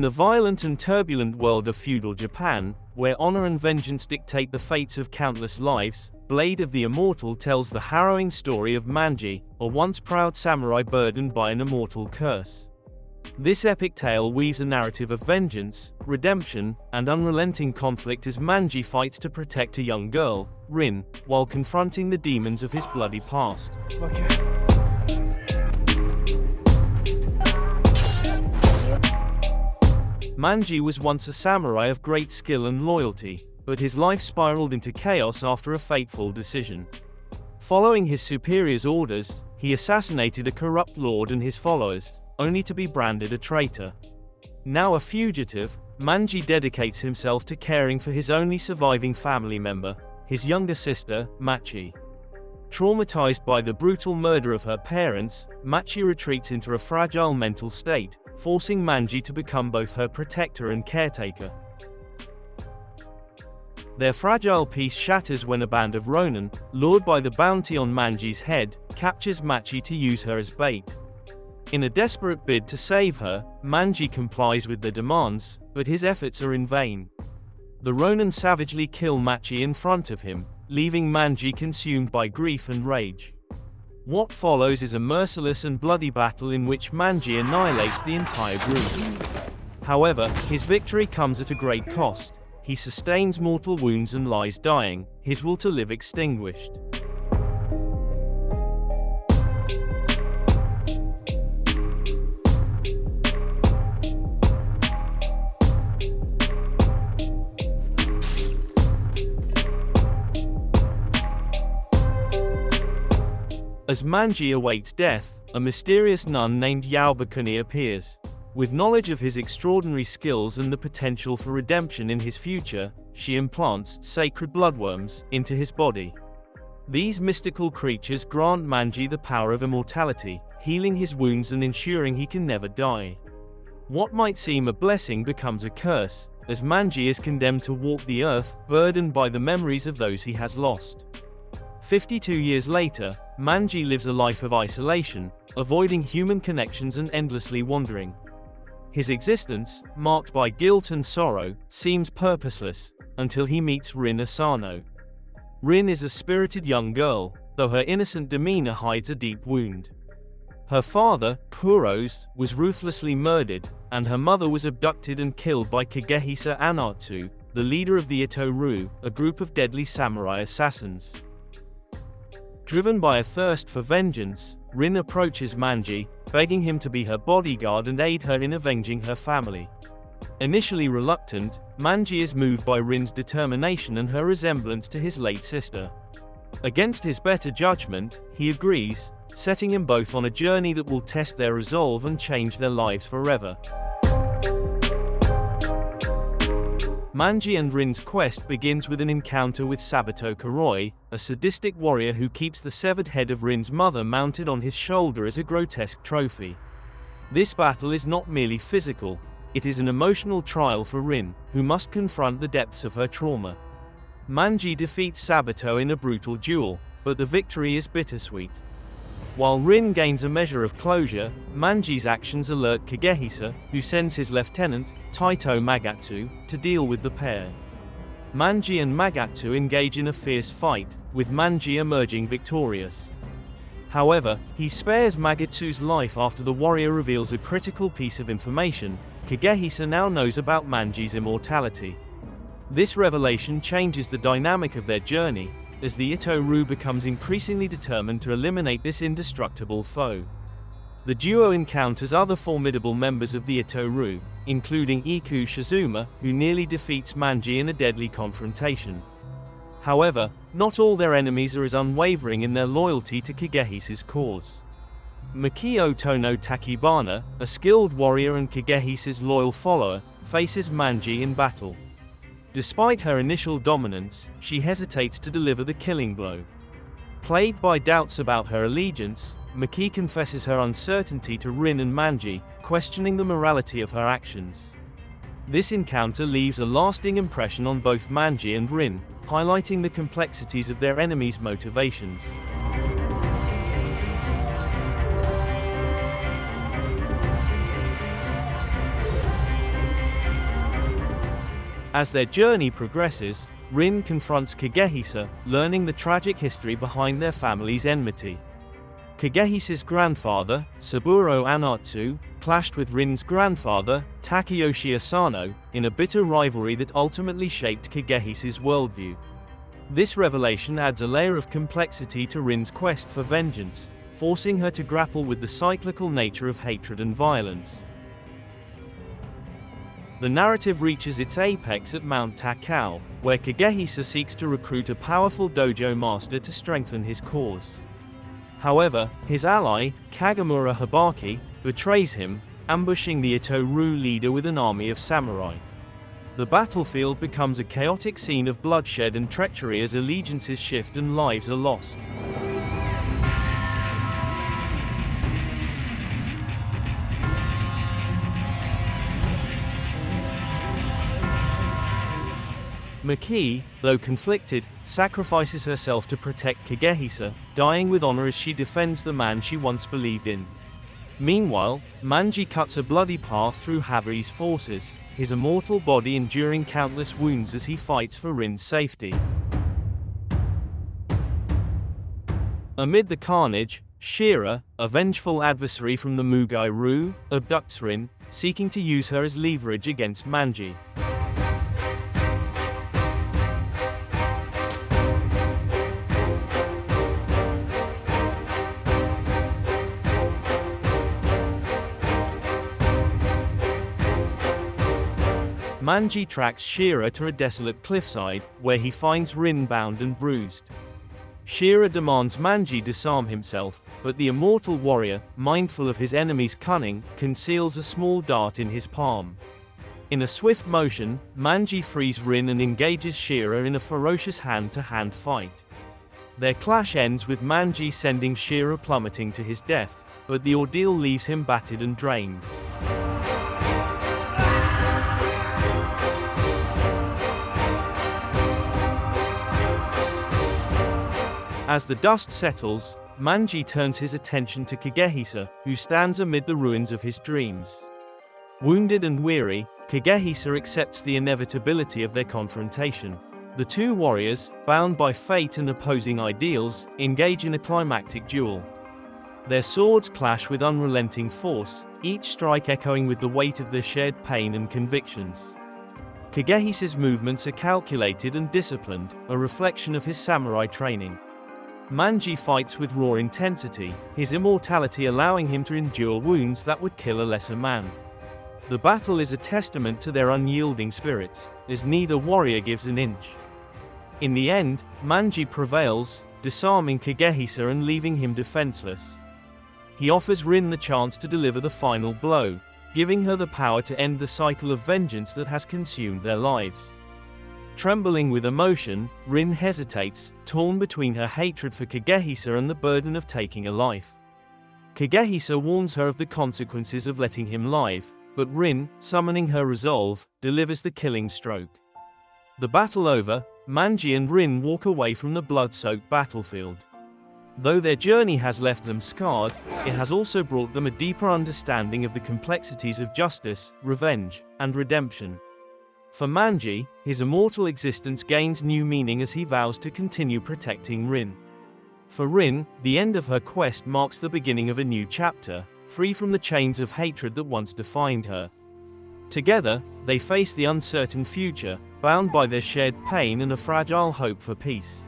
the violent and turbulent world of feudal Japan, where honor and vengeance dictate the fates of countless lives, Blade of the Immortal tells the harrowing story of Manji, a once proud samurai burdened by an immortal curse. This epic tale weaves a narrative of vengeance, redemption, and unrelenting conflict as Manji fights to protect a young girl, Rin, while confronting the demons of his bloody past. Manji was once a samurai of great skill and loyalty, but his life spiraled into chaos after a fateful decision. Following his superior's orders, he assassinated a corrupt lord and his followers, only to be branded a traitor. Now a fugitive, Manji dedicates himself to caring for his only surviving family member, his younger sister, Machi. Traumatized by the brutal murder of her parents, Machi retreats into a fragile mental state, forcing Manji to become both her protector and caretaker. Their fragile peace shatters when a band of Ronin, lured by the bounty on Manji's head, captures Machi to use her as bait. In a desperate bid to save her, Manji complies with their demands, but his efforts are in vain. The Ronin savagely kill Machi in front of him, leaving Manji consumed by grief and rage. What follows is a merciless and bloody battle in which Manji annihilates the entire group. However, his victory comes at a great cost. He sustains mortal wounds and lies dying, his will to live extinguished. As Manji awaits death, a mysterious nun named Yaobakuni appears. With knowledge of his extraordinary skills and the potential for redemption in his future, she implants sacred bloodworms into his body. These mystical creatures grant Manji the power of immortality, healing his wounds and ensuring he can never die. What might seem a blessing becomes a curse, as Manji is condemned to walk the earth, burdened by the memories of those he has lost. 52 years later, Manji lives a life of isolation, avoiding human connections and endlessly wandering. His existence, marked by guilt and sorrow, seems purposeless, until he meets Rin Asano. Rin is a spirited young girl, though her innocent demeanor hides a deep wound. Her father, Kuros, was ruthlessly murdered, and her mother was abducted and killed by Kagehisa Anatsu, the leader of the Ittoru, a group of deadly samurai assassins. Driven by a thirst for vengeance, Rin approaches Manji, begging him to be her bodyguard and aid her in avenging her family. Initially reluctant, Manji is moved by Rin's determination and her resemblance to his late sister. Against his better judgment, he agrees, setting them both on a journey that will test their resolve and change their lives forever. Manji and Rin's quest begins with an encounter with Sabato Kuroi, a sadistic warrior who keeps the severed head of Rin's mother mounted on his shoulder as a grotesque trophy. This battle is not merely physical, it is an emotional trial for Rin, who must confront the depths of her trauma. Manji defeats Sabato in a brutal duel, but the victory is bittersweet. While Rin gains a measure of closure, Manji's actions alert Kagehisa, who sends his lieutenant, Taito Magatsu, to deal with the pair. Manji and Magatsu engage in a fierce fight, with Manji emerging victorious. However, he spares Magatsu's life after the warrior reveals a critical piece of information: Kagehisa now knows about Manji's immortality. This revelation changes the dynamic of their journey, as the Ittoru becomes increasingly determined to eliminate this indestructible foe. The duo encounters other formidable members of the Ittoru, including Iku Shizuma, who nearly defeats Manji in a deadly confrontation. However, not all their enemies are as unwavering in their loyalty to Kagehisa's cause. Mikio Tono Takibana, a skilled warrior and Kagehisa's loyal follower, faces Manji in battle. Despite her initial dominance, she hesitates to deliver the killing blow. Plagued by doubts about her allegiance, Miki confesses her uncertainty to Rin and Manji, questioning the morality of her actions. This encounter leaves a lasting impression on both Manji and Rin, highlighting the complexities of their enemies' motivations. As their journey progresses, Rin confronts Kagehisa, learning the tragic history behind their family's enmity. Kagehisa's grandfather, Saburo Anatsu, clashed with Rin's grandfather, Takayoshi Asano, in a bitter rivalry that ultimately shaped Kagehisa's worldview. This revelation adds a layer of complexity to Rin's quest for vengeance, forcing her to grapple with the cyclical nature of hatred and violence. The narrative reaches its apex at Mount Takao, where Kagehisa seeks to recruit a powerful dojo master to strengthen his cause. However, his ally, Kagemura Hibaki, betrays him, ambushing the Ittoru leader with an army of samurai. The battlefield becomes a chaotic scene of bloodshed and treachery as allegiances shift and lives are lost. Miike, though conflicted, sacrifices herself to protect Kagehisa, dying with honor as she defends the man she once believed in. Meanwhile, Manji cuts a bloody path through Hibaki's forces, his immortal body enduring countless wounds as he fights for Rin's safety. Amid the carnage, Shira, a vengeful adversary from the Mugai-Ru, abducts Rin, seeking to use her as leverage against Manji. Manji tracks Shira to a desolate cliffside, where he finds Rin bound and bruised. Shira demands Manji disarm himself, but the immortal warrior, mindful of his enemy's cunning, conceals a small dart in his palm. In a swift motion, Manji frees Rin and engages Shira in a ferocious hand-to-hand fight. Their clash ends with Manji sending Shira plummeting to his death, but the ordeal leaves him battered and drained. As the dust settles, Manji turns his attention to Kagehisa, who stands amid the ruins of his dreams. Wounded and weary, Kagehisa accepts the inevitability of their confrontation. The two warriors, bound by fate and opposing ideals, engage in a climactic duel. Their swords clash with unrelenting force, each strike echoing with the weight of their shared pain and convictions. Kagehisa's movements are calculated and disciplined, a reflection of his samurai training. Manji fights with raw intensity, his immortality allowing him to endure wounds that would kill a lesser man. The battle is a testament to their unyielding spirits, as neither warrior gives an inch. In the end, Manji prevails, disarming Kagehisa and leaving him defenseless. He offers Rin the chance to deliver the final blow, giving her the power to end the cycle of vengeance that has consumed their lives. Trembling with emotion, Rin hesitates, torn between her hatred for Kagehisa and the burden of taking a life. Kagehisa warns her of the consequences of letting him live, but Rin, summoning her resolve, delivers the killing stroke. The battle over, Manji and Rin walk away from the blood-soaked battlefield. Though their journey has left them scarred, it has also brought them a deeper understanding of the complexities of justice, revenge, and redemption. For Manji, his immortal existence gains new meaning as he vows to continue protecting Rin. For Rin, the end of her quest marks the beginning of a new chapter, free from the chains of hatred that once defined her. Together, they face the uncertain future, bound by their shared pain and a fragile hope for peace.